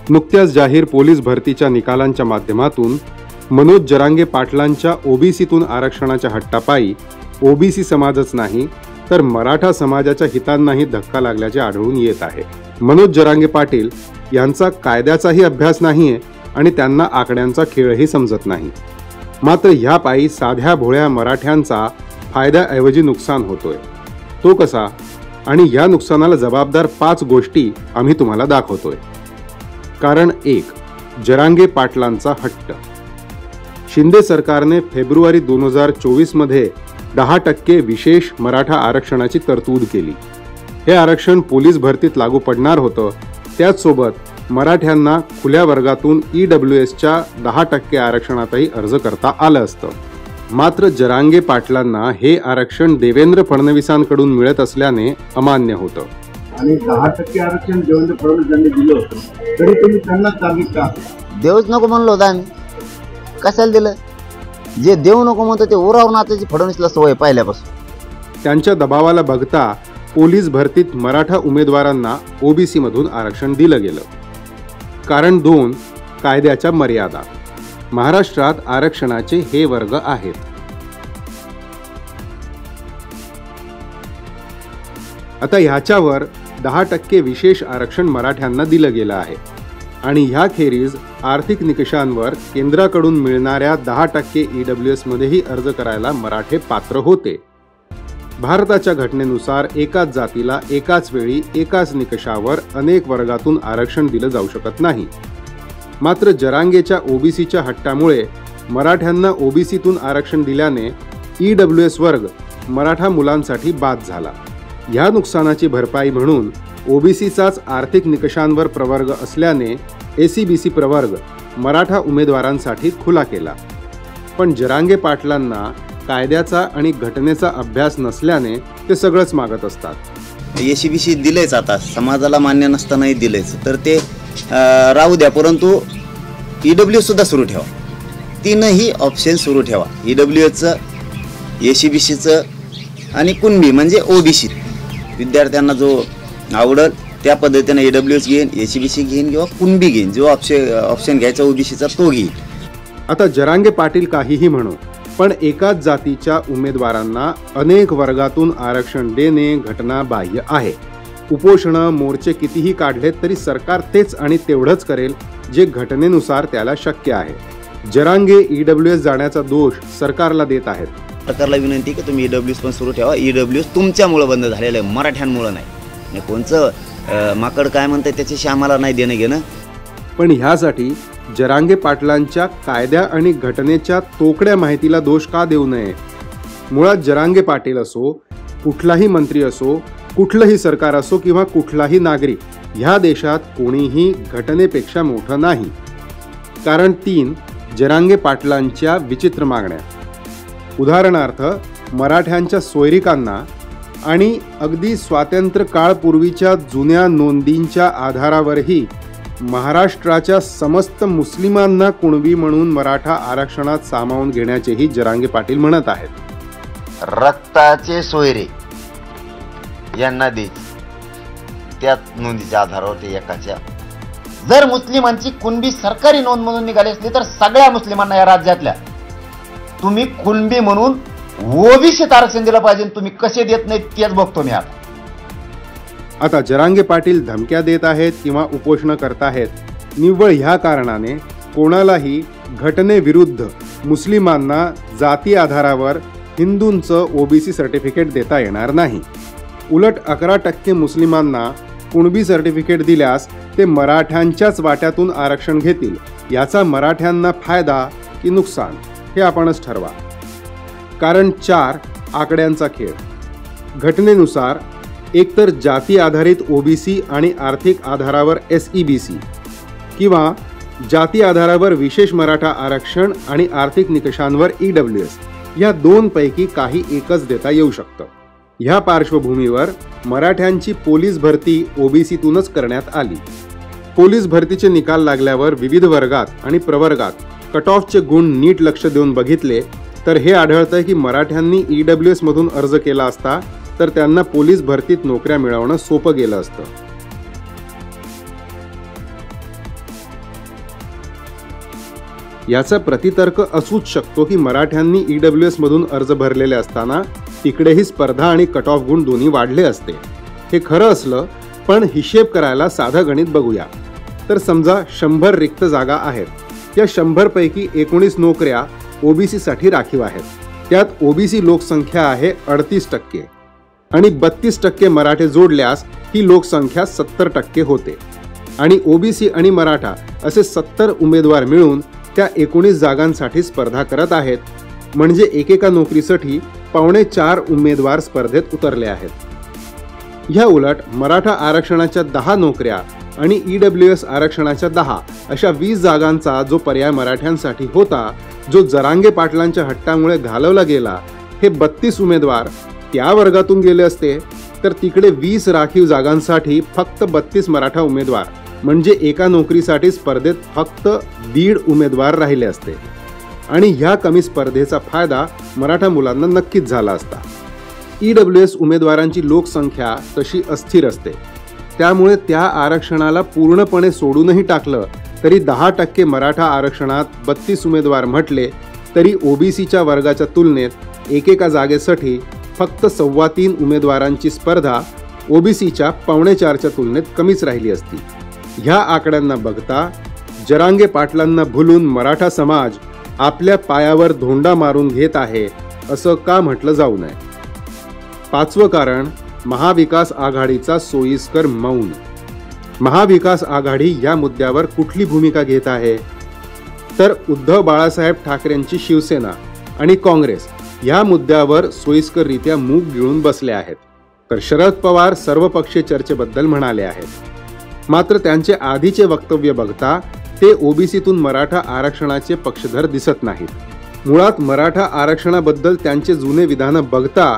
नुकत्याच जाहीर पोलीस भरतीच्या निकालांच्या माध्यमातून मनोज जरांगे पाटलांच्या ओबीसीतून आरक्षणाच्या हट्टापायी ओबीसी समाजच नाही तर मराठा समाजाच्या हितांनाही धक्का लागल्याचे आढळून येत आहे। मनोज जरांगे पाटील यांचा कायद्याचाही अभ्यास नाहीये आणि त्यांना आकड्यांचा खेळही समजत नाही। मात्र ह्या पायी साध्या भोळ्या मराठ्यांचा फायद्याऐवजी नुकसान होतोय। तो कसा आणि या नुकसानाला जबाबदार 5 गोष्टी आम्ही तुम्हाला दाखवतोय। कारण 1, जरांगे पाटलांचा हट्ट। शिंदे सरकारने फेब्रुवारी 2024 मध्ये 10% विशेष मराठा आरक्षणाची तरतूद केली। हे आरक्षण पोलीस भरतीत लागू पडणार होतं। त्याचसोबत मराठ्यांना खुल्या वर्गातून ईडब्ल्यूएसच्या 10% आरक्षणातही अर्ज करता आलं असतं। मात्र जरांगे पाटलांना हे आरक्षण देवेंद्र फडणवीसांकडून मिळत असल्याने अमान्य होतं। आणि 10% आरक्षण देवेंद्र फडणवीस यांनी दिलं होतं, तरी तुम्ही त्यांना ताब्यात का? देऊच नको म्हणलो होता आम्ही, कशाला दिलं? जे देऊ नको म्हणतो ते उराव नाताची फडणवीसला सवय पहिल्यापासून। त्यांच्या दबावाला बघता पोलीस भरतीत मराठा उमेदवारांना ओबीसी मधून आरक्षण दिलं गेलं। कारण 2, कायद्याच्या मर्यादा। महाराष्ट्रात आरक्षणाचे हे वर्ग आहेत। आता ह्याच्यावर 10% विशेष आरक्षण मराठ्यांना दिलं गेलं आहे आणि ह्याखेरीज आर्थिक निकषांवर केंद्राकडून मिळणाऱ्या 10% ईडब्ल्यूएस मध्येही अर्ज करायला मराठे पात्र होते। भारताच्या घटनेनुसार एकाच जातीला एकाच वेळी एकाच निकषावर अनेक वर्गातून आरक्षण दिलं जाऊ शकत नाही। मात्र जरांगेच्या ओबीसीच्या हट्टामुळे मराठ्यांना ओबीसीतून आरक्षण दिल्याने ईडब्ल्यूएस वर्ग मराठा मुलांसाठी बाद झाला। ह्या नुकसानाची भरपाई म्हणून ओबीसीचाच आर्थिक निकषांवर प्रवर्ग असल्याने एसीबीसी प्रवर्ग मराठा उमेदवारांसाठी खुला केला। पण जरांगे पाटलांना कायद्याचा आणि घटनेचा अभ्यास नसल्याने ते सगळंच मागत असतात। एसीबीसी दिलेच, आता समाजाला मान्य नसतानाही दिलेच, तर ते राहू द्या, परंतु ईडब्ल्यू सुद्धा सुरू ठेवा। 3ही ऑप्शन सुरू ठेवा, ईडब्ल्यूचं, एसीबीसीचं आणि कुणबी म्हणजे ओबीसी। विद्यार्थ्यांना जो आवडल त्या पद्धतीने ईडब्ल्यूच घेईन, एसीबीसी घेईन किंवा कुणबी घेईन, जो ऑप्शन घ्यायचा ओबीसीचा तो घेईन। आता जरांगे पाटील काहीही म्हणो, पण एकाच जातीच्या उमेदवारांना अनेक वर्गातून आरक्षण देणे घटनाबाह्य आहे। उपोषण मोर्चे कितीही काढलेत तरी सरकार तेच आणि तेवढंच करेल जे घटनेनुसार त्याला शक्य आहे। जरांगे ईडब्ल्यूएस जाण्याचा दोष सरकारला देत आहेत। सरकारला विनंती की तुम्ही ईडब्ल्यूएस पण सुरू ठेवा। ईडब्ल्यूएस तुमच्यामुळे बंद झालेलं आहे, मराठ्यांमुळे नाही। कोणचं माकड काय म्हणते त्याच्याशी आम्हाला नाही देणं घेणं। पण ह्यासाठी जरांगे पाटलांच्या कायद्या आणि घटनेच्या तोकड्या माहितीला दोष का देऊ नये? मुळात जरांगे पाटील असो, कुठलाही मंत्री असो, कुठलंही सरकार असो किंवा कुठलाही नागरिक, ह्या देशात कोणीही घटनेपेक्षा मोठं नाही। कारण 3 जरांगे पाटलांच्या विचित्र मागण्या। उदाहरणार्थ, मराठ्यांच्या सोयरिकांना आणि अगदी स्वातंत्र्य काळपूर्वीच्या जुन्या नोंदींच्या आधारावरही महाराष्ट्राच्या समस्त मुस्लिमांना कुणबी म्हणून मराठा आरक्षणात सामावून घेण्याचेही जरांगे पाटील म्हणत आहेत। रक्ताचे सोयरे यांना द्यायचे, त्याच नोंदीच्या आधारावर ते एकाच्या। जर मुस्लिमांची कुणबी सरकारी नोंद म्हणून निघाली असली तर सगळ्या मुस्लिमांना या राज्यातल्या तुम्ही कुणबी म्हणून ओबीसीत आरक्षण दिलं पाहिजे। तुम्ही कसे देत नाही तेच बघतो मी आता जरांगे पाटील धमक्या देत आहेत किंवा उपोषण करत आहेत, निव्वळ ह्या कारणाने कोणालाही घटनेविरुद्ध मुस्लिमांना जाती आधारावर हिंदूंचं ओबीसी सर्टिफिकेट देता येणार नाही। उलट 11% मुस्लिमांना कुणबी सर्टिफिकेट दिल्यास ते मराठ्यांच्याच वाट्यातून आरक्षण घेतील। याचा मराठ्यांना फायदा की नुकसान हे आपणच ठरवा। कारण 4, आकड्यांचा खेळ। घटनेनुसार एकतर जाती आधारित ओबीसी आणि आर्थिक आधारावर एसईबीसी किंवा जाती आधारावर विशेष मराठा आरक्षण आणि आर्थिक निकषांवर ईडब्ल्यूएस, या 2 पैकी काही एकच देता येऊ शकतं। ह्या पार्श्वभूमीवर मराठ्यांची पोलीस भरती ओबीसीतूनच करण्यात आली। पोलीस भरतीचे निकाल लागल्यावर विविध वर्गात आणि प्रवर्गात कट ऑफचे गुण नीट लक्ष देऊन बघितले तर हे आढळतंय की मराठ्यांनी ईडब्ल्यूएस मधून अर्ज केला असता तर त्यांना पोलीस भरतीत नोकऱ्या मिळवणं सोपं गेलं असतं। याचा प्रतितर्क असूच शकतो की मराठ्यांनी EWS मधून अर्ज भरलेले असताना तिकडेही स्पर्धा आणि कट ऑफ गुण दोन्ही वाढले असते. हे खरं असलं, पण हिशेब करायला साधं गणित बघूया. तर समजा 100 रिक्त जागा आहेत. या 100 पैकी 19 नोकऱ्या OBC साठी राखीव आहेत. त्यात OBC लोकसंख्या आहे 38% आणि 32% मराठे जोडल्यास ही लोकसंख्या 70% होते. आणि OBC आणि मराठा असे 70 उमेदवार मिळून त्या 19 जागांसाठी स्पर्धा करत आहेत. म्हणजे एकेका नोकरीसाठी 4.25 उमेदवार स्पर्धेत उतरले आहेत. ह्या उलट मराठा आरक्षणाच्या 10 नोकऱ्या आणि EWS आरक्षणाच्या 10 अशा 20 जागांचा जो पर्याय मराठ्यांसाठी होता, जो जरांगे पाटलांच्या हट्टामुळे घालवला गेला, हे 32 उमेदवार त्या वर्गातून गेले असते तर तिकडे 20 राखीव जागांसाठी फक्त 32 मराठा उमेदवार म्हणजे एका नोकरीसाठी स्पर्धेत फक्त 1.5 उमेदवार राहिले असते. आणि ह्या कमी स्पर्धेचा फायदा मराठा मुलांना नक्कीच झाला असता. EWS उमेदवारांची लोकसंख्या तशी अस्थिर असते. त्यामुळे त्या आरक्षणाला पूर्णपणे सोडूनही टाकलं तरी 10% मराठा आरक्षणात 32 उमेदवार म्हटले तरी OBCच्या वर्गाच्या तुलनेत एकेका जागेसाठी फक्त 3.25 उमेदवारांची स्पर्धा OBCच्या 4.25च्या तुलनेत कमीच राहिली असती. ह्या आकड्यांना बघता जरांगे पाटलांना भुलून मराठा समाज आपल्या पायावर धोंडा मारून घेत आहे असं का म्हटलं जाऊ नये. 5वं कारण महाविकास आघाडीचा सोयीस्कर मौन. महाविकास आघाडी या मुद्द्यावर कुठली भूमिका घेत आहे? तर उद्धव बाळासाहेब ठाकरेंची शिवसेना आणि काँग्रेस या मुद्द्यावर सोयीस्कररित्या मूग गिळून बसले आहेत. तर शरद पवार सर्वपक्षीय चर्चेबद्दल म्हणाले आहेत. मात्र त्यांचे आधीचे वक्तव्य बघता ते OBCतून मराठा आरक्षणाचे पक्षधर दिसत नाहीत. मुळात मराठा आरक्षणाबद्दल त्यांचे जुने विधान बघता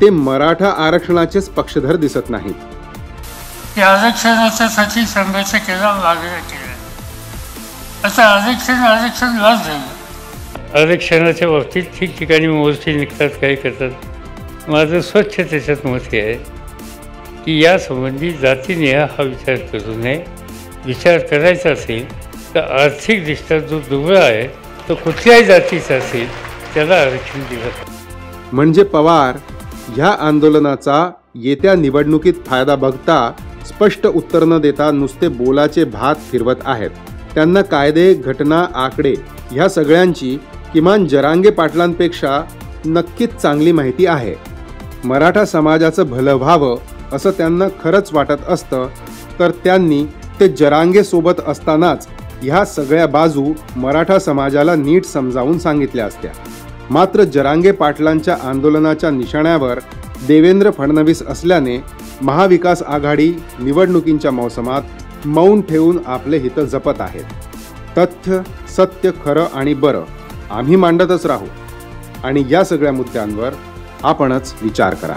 ते मराठा आरक्षणाचेच पक्षधर दिसत नाहीत. आरक्षणासाठी संघर्ष केला, मागण्या केल्या. आता आरक्षण लॉस झालं. आरक्षणाच्या बाबतीत ठिकठिकाणी मोर्चे निघतात, काही करतात. माझं स्वच्छ त्याच्यात मत हे आहे की यासंबंधी जातीनिहाय हा विचार करू नये. विचार करायचा असेल तर आर्थिकदृष्ट्या जो दुबळा आहे तो कुठल्याही जातीचा असेल त्याला आरक्षण दिलं पाहिजे. म्हणजे पवार ह्या आंदोलनाचा येत्या निवडणुकीत फायदा बघता स्पष्ट उत्तर न देता नुसते बोलाचे भात फिरवत आहेत. त्यांना कायदे, घटना, आकडे ह्या सगळ्यांची किमान जरांगे पाटलांपेक्षा नक्कीच चांगली माहिती आहे. मराठा समाजाचं भलं व्हावं असं त्यांना खरंच वाटत असतं तर त्यांनी ते जरांगे सोबत असतानाच ह्या सगळ्या बाजू मराठा समाजाला नीट समजावून सांगितल्या असत्या. मात्र जरांगे पाटलांच्या आंदोलनाच्या निशाण्यावर देवेंद्र फडणवीस असल्याने महाविकास आघाडी निवडणुकींच्या मौसमात मौन ठेवून आपले हित जपत आहेत. तथ्य, सत्य, खरं आणि बरं आम्ही मांडतच राहू आणि या सगळ्या मुद्द्यांवर आपणच विचार करा.